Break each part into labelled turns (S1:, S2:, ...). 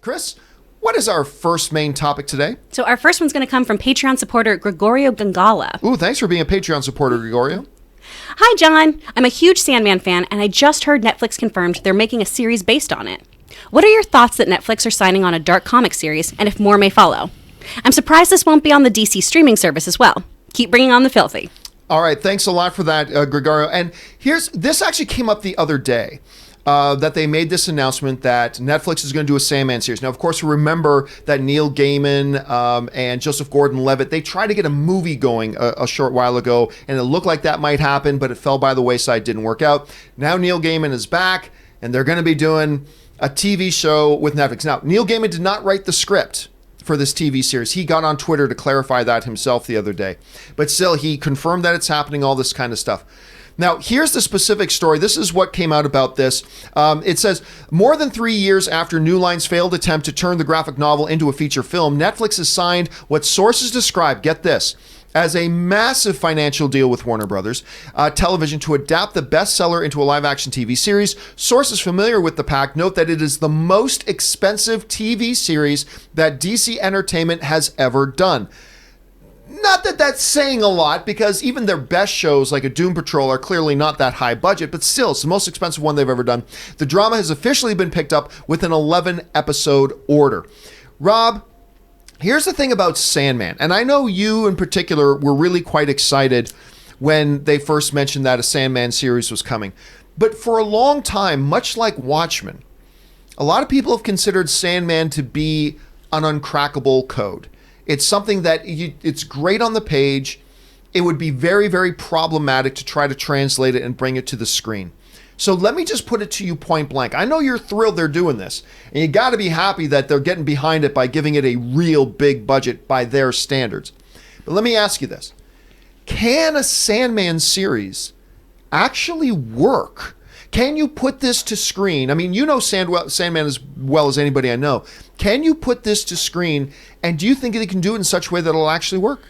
S1: Chris, what is our first main topic today?
S2: So our first one's going to come from Patreon supporter Gregorio Gangala.
S1: Ooh, thanks for being a Patreon supporter, Gregorio.
S2: Hi, John. I'm a huge Sandman fan, and I just heard Netflix confirmed they're making a series based on it. What are your thoughts that Netflix are signing on a dark comic series, and if more may follow? I'm surprised this won't be on the DC streaming service as well. Keep bringing on the filthy.
S1: All right, thanks a lot for that, Gregorio. And this actually came up the other day. That they made this announcement that Netflix is going to do a Sandman series. Now, of course, remember that Neil Gaiman and Joseph Gordon-Levitt, they tried to get a movie going a short while ago, and it looked like that might happen, but it fell by the wayside, didn't work out. Now Neil Gaiman is back, and they're going to be doing a TV show with Netflix. Now, Neil Gaiman did not write the script for this TV series. He got on Twitter to clarify that himself the other day. But still, he confirmed that it's happening, all this kind of stuff. Now, here's the specific story. This is what came out about this. It says, more than 3 years after New Line's failed attempt to turn the graphic novel into a feature film, Netflix has signed what sources describe, get this, as a massive financial deal with Warner Brothers Television to adapt the bestseller into a live-action TV series. Sources familiar with the pact note that it is the most expensive TV series that DC Entertainment has ever done. Not that that's saying a lot, because even their best shows like a Doom Patrol are clearly not that high budget, but still, it's the most expensive one they've ever done. The drama has officially been picked up with an 11-episode order. Rob, here's the thing about Sandman, and I know you in particular were really quite excited when they first mentioned that a Sandman series was coming. But for a long time, much like Watchmen, a lot of people have considered Sandman to be an uncrackable code. It's something that it's great on the page. It would be very, very problematic to try to translate it and bring it to the screen. So let me just put it to you point blank. I know you're thrilled they're doing this, and you got to be happy that they're getting behind it by giving it a real big budget by their standards. But let me ask you this. Can a Sandman series actually work? Can you put this to screen? I mean, you know Sandman as well as anybody I know. Can you put this to screen, and do you think they can do it in such a way that it'll actually work?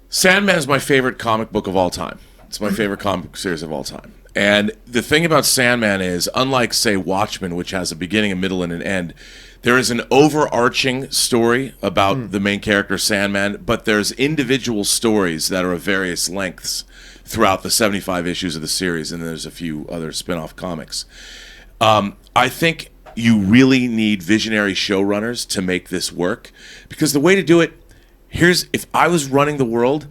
S3: Sandman is my favorite comic book of all time. It's my favorite comic book series of all time. And the thing about Sandman is, unlike, say, Watchmen, which has a beginning, a middle, and an end, there is an overarching story about the main character, Sandman, but there's individual stories that are of various lengths throughout the 75 issues of the series, and there's a few other spin-off comics. I think you really need visionary showrunners to make this work, because the way to do it, if I was running the world,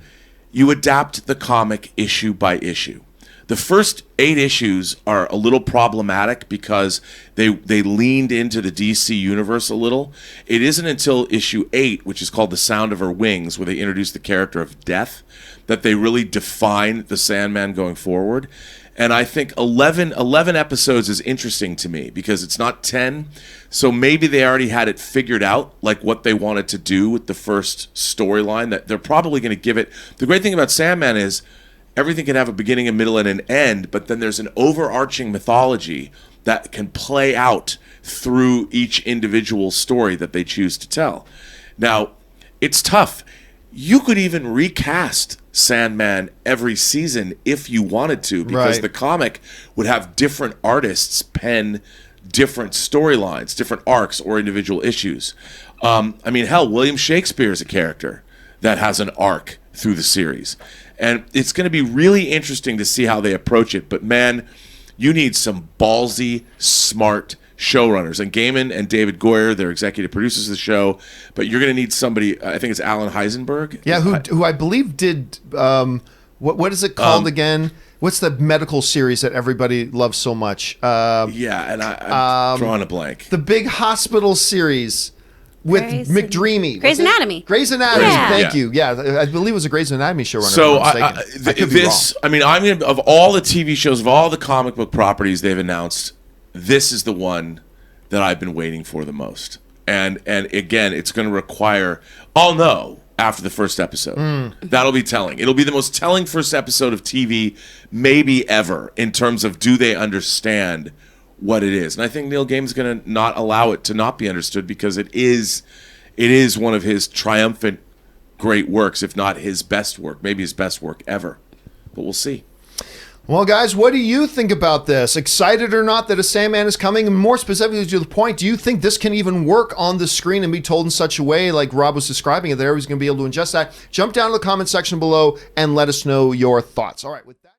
S3: you adapt the comic issue by issue. The first 8 issues are a little problematic because they leaned into the DC universe a little. It isn't until issue 8, which is called The Sound of Her Wings, where they introduce the character of Death, that they really define the Sandman going forward. And I think 11 episodes is interesting to me because it's not 10. So maybe they already had it figured out, like what they wanted to do with the first storyline, that they're probably going to give it. The great thing about Sandman is everything can have a beginning, a middle, and an end, but then there's an overarching mythology that can play out through each individual story that they choose to tell. Now, it's tough. You could even recast Sandman every season if you wanted to, because the comic would have different artists pen different storylines, different arcs, or individual issues. I mean, hell, William Shakespeare is a character that has an arc through the series. And it's going to be really interesting to see how they approach it. But, man, you need some ballsy, smart showrunners. And Gaiman and David Goyer, they're executive producers of the show. But you're going to need somebody, I think it's Alan Heisenberg.
S1: Yeah, who I believe did, what is it called again? What's the medical series that everybody loves so much?
S3: I'm drawing a blank.
S1: The big hospital series. With McDreamy.
S2: Grey's Anatomy.
S1: Grey's Anatomy.
S2: Yeah.
S1: Thank you. Yeah, I believe it was a Grey's Anatomy showrunner.
S3: So
S1: I could be wrong.
S3: I'm going to, of all the TV shows, of all the comic book properties they've announced, this is the one that I've been waiting for the most. And again, it's going to require, I'll know after the first episode. That'll be telling. It'll be the most telling first episode of TV maybe ever in terms of do they understand what it is. And I think Neil Gaiman's going to not allow it to not be understood, because it is one of his triumphant great works, if not his best work, maybe his best work ever. But we'll see.
S1: Well, guys, what do you think about this? Excited or not that a Sandman is coming? And more specifically to the point, do you think this can even work on the screen and be told in such a way, like Rob was describing it, that everybody's going to be able to ingest that? Jump down to the comment section below and let us know your thoughts. All right, with that.